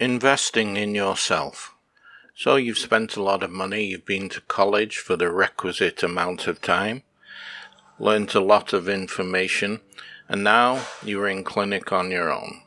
Investing in yourself. So you've spent a lot of money, you've been to college for the requisite amount of time, learned a lot of information, and now you're in clinic on your own.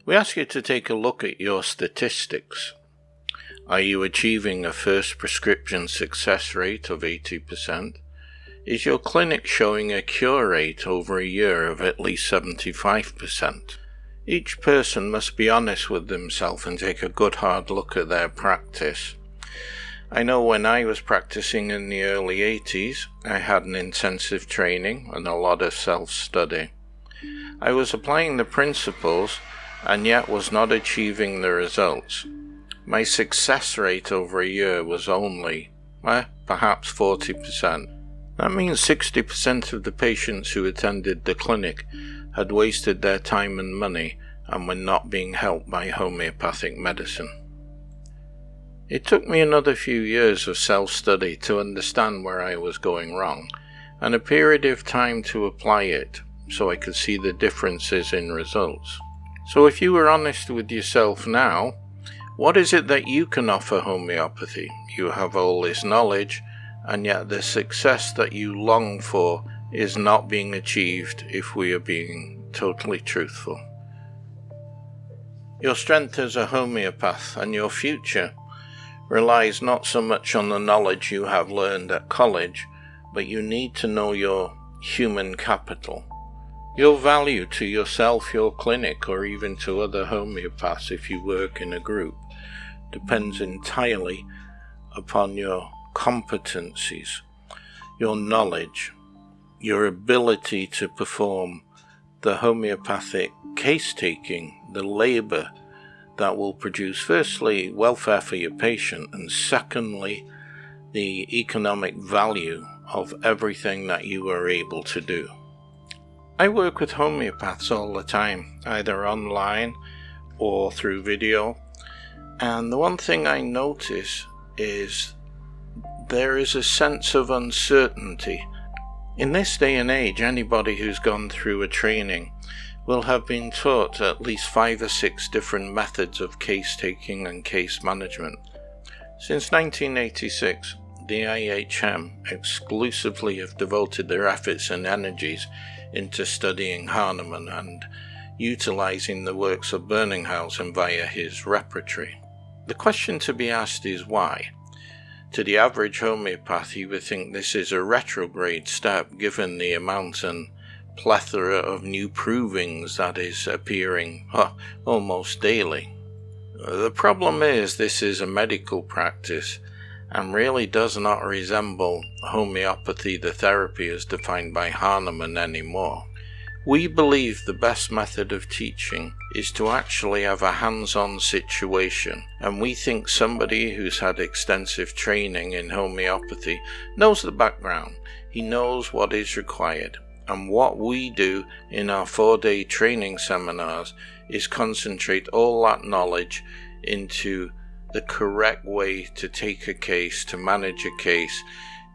We ask you to take a look at your statistics. Are you achieving a first prescription success rate of 80%? Is your clinic showing a cure rate over a year of at least 75%? Each person must be honest with themselves and take a good hard look at their practice. I know when I was practicing in the early 80s, I had an intensive training and a lot of self-study. I was applying the principles and yet was not achieving the results. My success rate over a year was only, perhaps 40%. That means 60% of the patients who attended the clinic had wasted their time and money and were not being helped by homeopathic medicine. It took me another few years of self-study to understand where I was going wrong, and a period of time to apply it so I could see the differences in results. So if you were honest with yourself now, what is it that you can offer homeopathy? You have all this knowledge, and yet the success that you long for is not being achieved if we are being totally truthful. Your strength as a homeopath and your future relies not so much on the knowledge you have learned at college, but you need to know your human capital. Your value to yourself, your clinic, or even to other homeopaths if you work in a group depends entirely upon your competencies, your knowledge, your ability to perform the homeopathic case-taking, the labour that will produce firstly welfare for your patient and secondly the economic value of everything that you are able to do. I work with homeopaths all the time, either online or through video, and the one thing I notice is there is a sense of uncertainty. In this day and age, anybody who's gone through a training will have been taught at least 5 or 6 different methods of case-taking and case management. Since 1986, the I.H.M. exclusively have devoted their efforts and energies into studying Hahnemann and utilizing the works of Berningshausen via his repertory. The question to be asked is why? To the average homeopath, he would think this is a retrograde step given the amount and plethora of new provings that is appearing almost daily. The problem is this is a medical practice and really does not resemble homeopathy, the therapy as defined by Hahnemann anymore. We believe the best method of teaching is to actually have a hands-on situation, and we think somebody who's had extensive training in homeopathy knows the background, he knows what is required, and what we do in our 4-day training seminars is concentrate all that knowledge into the correct way to take a case, to manage a case,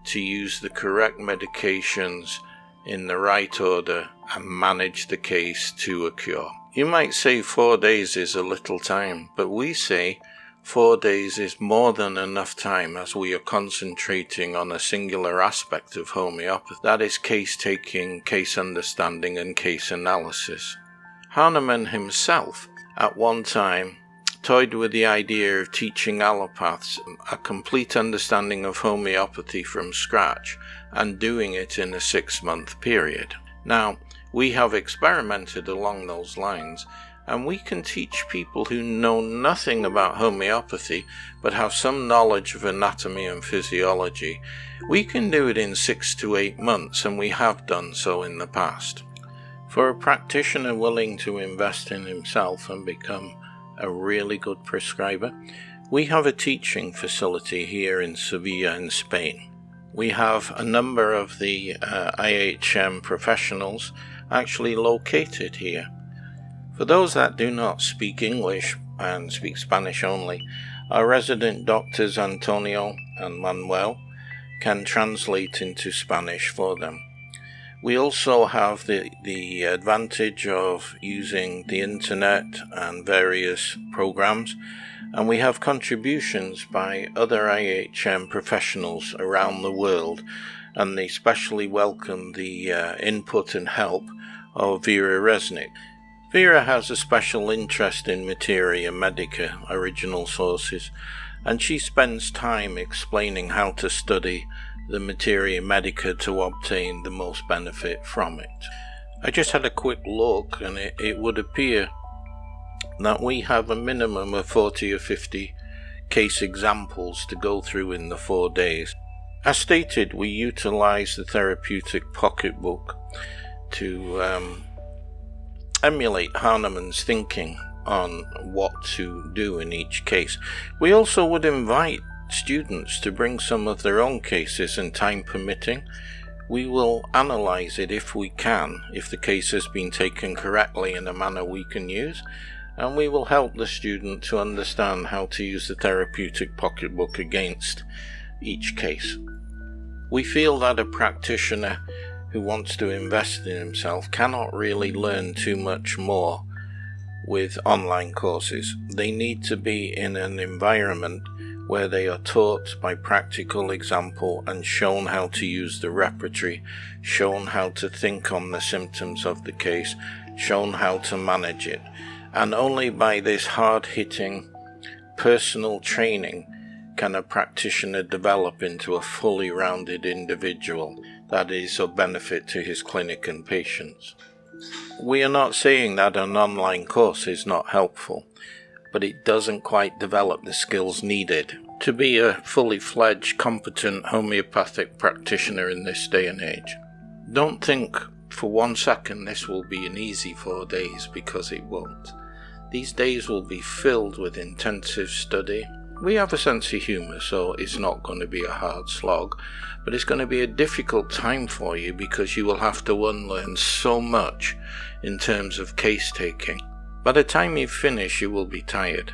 to use the correct medications in the right order and manage the case to a cure. You might say 4 days is a little time, but we say 4 days is more than enough time as we are concentrating on a singular aspect of homeopathy, that is case taking, case understanding and case analysis. Hahnemann himself at one time toyed with the idea of teaching allopaths a complete understanding of homeopathy from scratch and doing it in a 6-month period. Now, we have experimented along those lines, and we can teach people who know nothing about homeopathy but have some knowledge of anatomy and physiology. We can do it in 6 to 8 months, and we have done so in the past. For a practitioner willing to invest in himself and become a really good prescriber, we have a teaching facility here in Sevilla in Spain. We have a number of the I.H.M. professionals actually located here. For those that do not speak English and speak Spanish only, our resident doctors Antonio and Manuel can translate into Spanish for them. We also have the advantage of using the internet and various programs, and we have contributions by other I.H.M professionals around the world, and they especially welcome the input and help of Vera Resnick. Vera has a special interest in Materia Medica original sources, and she spends time explaining how to study the Materia Medica to obtain the most benefit from it. I just had a quick look, and it would appear that we have a minimum of 40 or 50 case examples to go through in the 4 days. As stated, we utilize the therapeutic pocketbook to emulate Hahnemann's thinking on what to do in each case. We also would invite students to bring some of their own cases, and time permitting, we will analyze it if we can, if the case has been taken correctly in a manner we can use, and we will help the student to understand how to use the therapeutic pocketbook against each case. We feel that a practitioner who wants to invest in himself cannot really learn too much more with online courses. They need to be in an environment where they are taught by practical example and shown how to use the repertory, shown how to think on the symptoms of the case, shown how to manage it. And only by this hard-hitting personal training can a practitioner develop into a fully rounded individual that is of benefit to his clinic and patients. We are not saying that an online course is not helpful, but it doesn't quite develop the skills needed to be a fully fledged, competent homeopathic practitioner in this day and age. Don't think for 1 second this will be an easy 4 days, because it won't. These days will be filled with intensive study. We have a sense of humour, so it's not going to be a hard slog, but it's going to be a difficult time for you, because you will have to unlearn so much in terms of case taking. By the time you finish, you will be tired.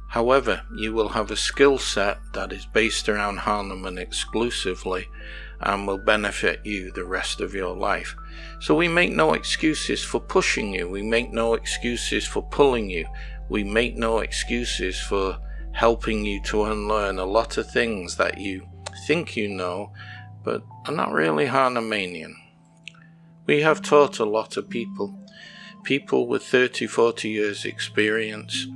However, you will have a skill set that is based around Hahnemann exclusively and will benefit you the rest of your life. So we make no excuses for pushing you. We make no excuses for pulling you. We make no excuses for helping you to unlearn a lot of things that you think you know, but are not really Hahnemannian. We have taught a lot of people with 30, 40 years experience.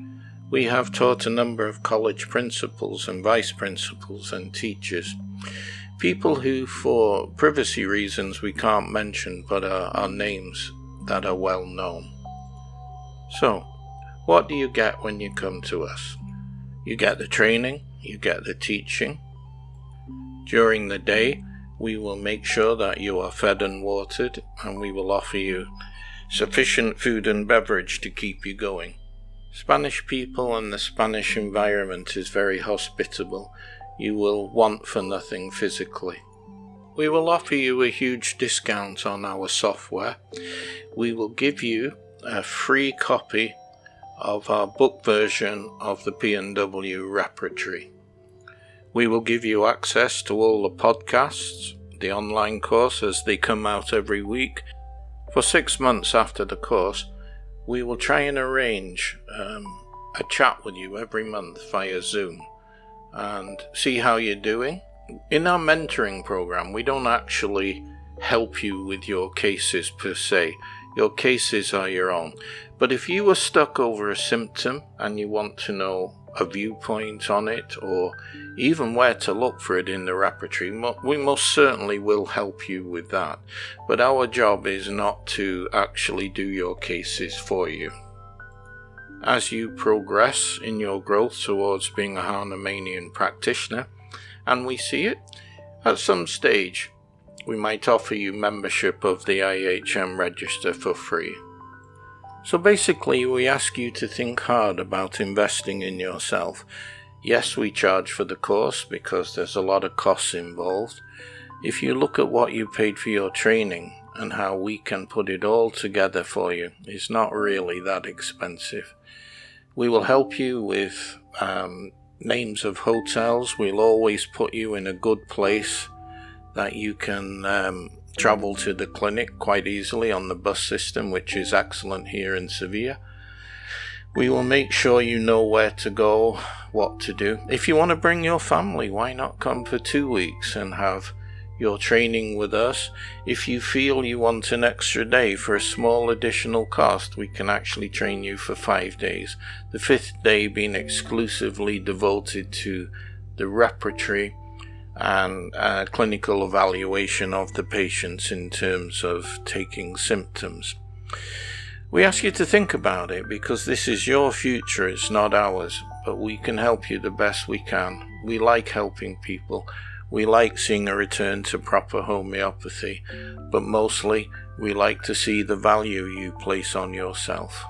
We have taught a number of college principals and vice principals and teachers. People who, for privacy reasons we can't mention, but are names that are well known. So, what do you get when you come to us? You get the training, you get the teaching. During the day, we will make sure that you are fed and watered, and we will offer you sufficient food and beverage to keep you going. Spanish people and the Spanish environment is very hospitable. You will want for nothing physically. We will offer you a huge discount on our software. We will give you a free copy of our book version of the P&W repertory. We will give you access to all the podcasts, the online course as they come out every week. For 6 months after the course, we will try and arrange a chat with you every month via Zoom and see how you're doing. In our mentoring program, we don't actually help you with your cases per se. Your cases are your own. But if you are stuck over a symptom and you want to know a viewpoint on it, or even where to look for it in the repertory, we most certainly will help you with that. But our job is not to actually do your cases for you. As you progress in your growth towards being a Hahnemannian practitioner, and we see it, at some stage we might offer you membership of the I.H.M register for free. So basically, we ask you to think hard about investing in yourself. Yes, we charge for the course because there's a lot of costs involved. If you look at what you paid for your training and how we can put it all together for you, it's not really that expensive. We will help you with names of hotels. We'll always put you in a good place that you can travel to the clinic quite easily on the bus system, which is excellent here in Sevilla. We will make sure you know where to go, what to do. If you want to bring your family, why not come for 2 weeks and have your training with us? If you feel you want an extra day for a small additional cost, we can actually train you for 5 days. The 5th day being exclusively devoted to the repertory and clinical evaluation of the patients in terms of taking symptoms. We ask you to think about it, because this is your future, it's not ours, but we can help you the best we can. We like helping people. We like seeing a return to proper homeopathy, but mostly we like to see the value you place on yourself.